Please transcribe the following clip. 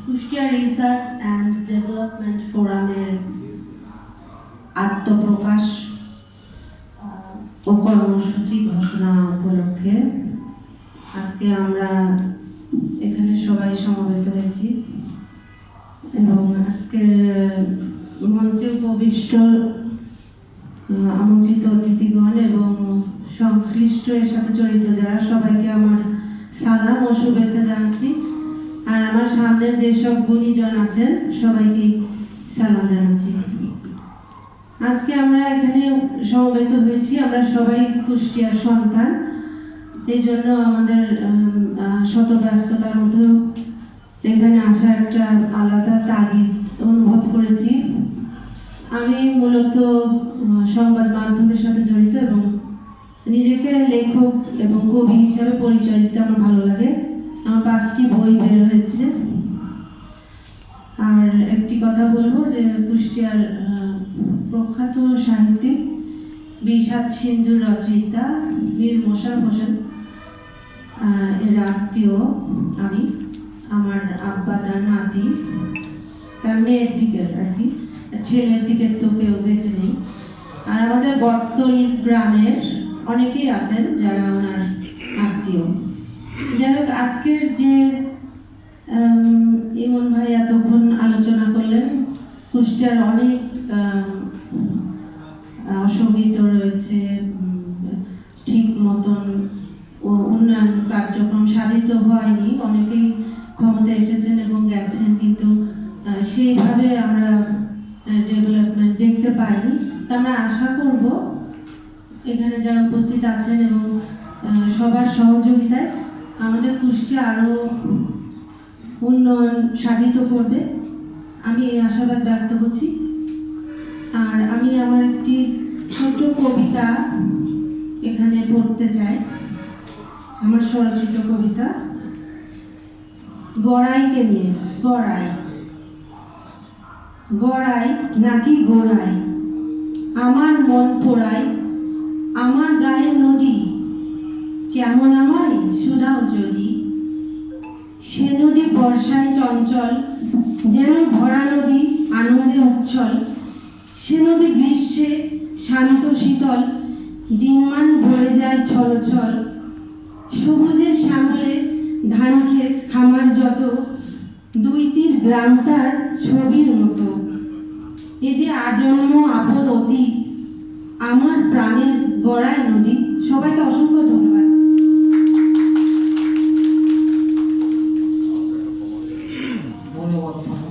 Kushtia research and development ফোরামের আত্মপ্রকাশ ও কর্মসূচি ঘোষণা উপলক্ষে আজকে আমরা এখানে সবাই সমবেত হয়েছি এবং আজকে মঞ্চে উপবিষ্ট আমন্ত্রিত অতিথিগণ এবং সংশ্লিষ্ট এর সাথে জড়িত যারা সবাইকে আমার সালাম ও শুভেচ্ছা জানাচ্ছি। আর আমার সামনে যেসব গুণীজন আছেন সবাইকে সালাম জানাচ্ছি। আজকে আমরা এখানে সমবেত হয়েছি, আমরা সবাই কুষ্টিয়ার সন্তান, এই জন্য আমাদের শত ব্যস্ততার মধ্যেও এখানে আসা একটা আলাদা তাগিদ অনুভব করেছি। আমি মূলত সংবাদ মাধ্যমের সাথে জড়িত এবং নিজেকে লেখক এবং কবি হিসাবে পরিচয় দিতে আমার ভালো লাগে। আমার 5টি বই বের হয়েছে। আর একটি কথা বলবো যে কুষ্টিয়ার প্রখ্যাত সাহিত্যিক বিষাদ সিন্ধুর রচয়িতা মীর মোশাররফ হোসেন এর আত্মীয় আমি। আমার আব্বা তার নাতি, তার মেয়ের দিকের আর কি, ছেলের দিকের তো কেউ বেঁচে নেই। আর আমাদের বর্তল গ্রামের অনেকেই আছেন যারা ওনার আত্মীয়। যাই হোক, আজকের যে ইমন ভাই এতক্ষণ আলোচনা করলেন, কুষ্টিয়ার অনেক অসুবিধা রয়েছে, ঠিক মতন উন্নয়ন কার্যক্রম সাধিত হয়নি, অনেকেই ক্ষমতা এসেছেন এবং গেছেন, কিন্তু সেইভাবে আমরা ডেভেলপমেন্ট দেখতে পাইনি। তা আমরা আশা করব এখানে যারা উপস্থিত আছেন এবং সবার সহযোগিতায় আমাদের কুষ্টিয়া আরও উন্নয়ন সাধিত করবে, আমি এই আশাবাদ ব্যক্ত করছি। আর আমি আমার একটি ছোট কবিতা এখানে পড়তে চাই, আমার স্বরচিত কবিতা গড়াইকে নিয়ে। গড়াই, গড়াই নাকি গোড়াই, আমার মন পোড়াই, আমার গায়ের নদী, কেমন আমায় শুধাও যদি। সে নদী বর্ষায় চঞ্চল, যেন ভরা নদী আনন্দে উচ্ছল। সে নদী গ্রীষ্মে শান্ত শীতল, দিনমান বয়ে যায় ছলছল। সবুজের শ্যামলে ধান ক্ষেত খামার যত, 2 তীর গ্রাম তার ছবির মতো। এ যে আজন্ম আপন অতি, আমার প্রাণের গড়াই নদী। সবাইকে অসংখ্য ধন্যবাদ। ধন্যবাদ।